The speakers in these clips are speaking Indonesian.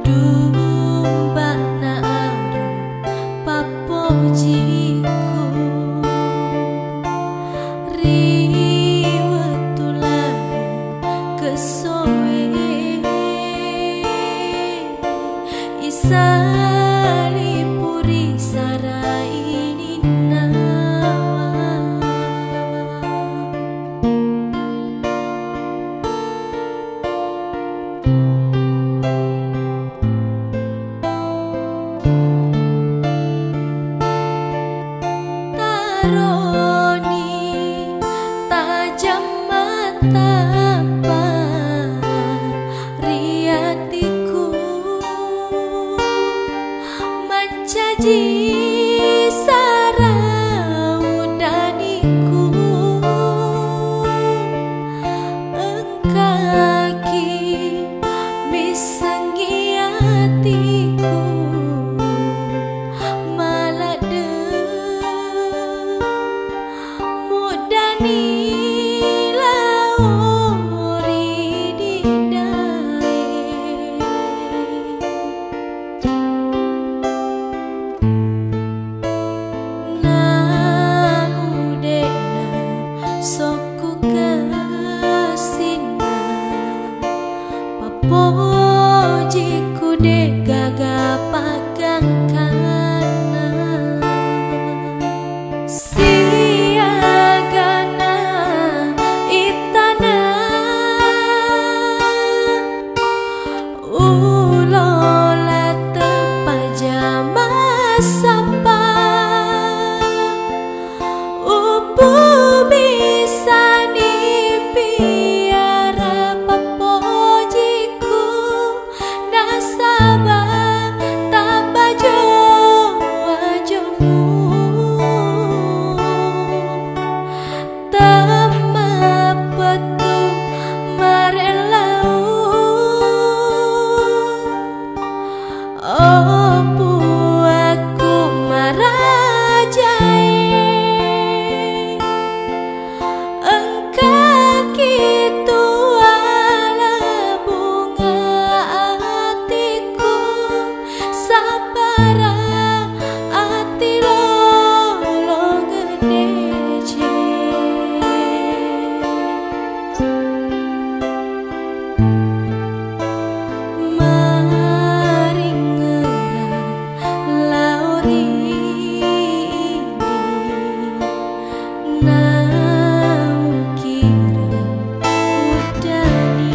Dumba na arum papojiku riwetulamu kesoe isalipuri saraini nawa Taroni tajam mata riatiku mencaji saraudaniku engkaki misengiatiku malade mudani lauri didai namudena soku kesina papojiku de gagapakan kana siagana itana ulola tepajama sapa upu bisa dipiara papojiku nasaba tabajo wajomu tamapetu marelau opu aku marajai engkaki tuala bunga atiku sabara ati lolo gedece maringeran lauri naukiri udani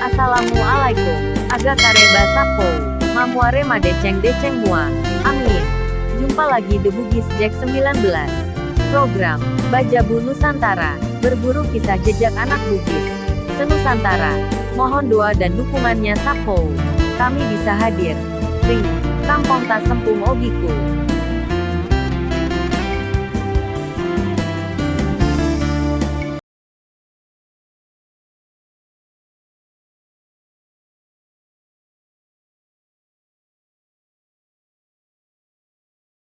Assalamualaikum. Aga kareba sapo. Mamuare madeceng-deceng mua. Amin. Jumpa lagi The Bugis Jack 19. Program Bajabu Nusantara. Berburu kisah jejak anak Bugis Senusantara. Mohon doa dan dukungannya sapo. Kami bisa hadir di Kampong Tasempung Ogiku.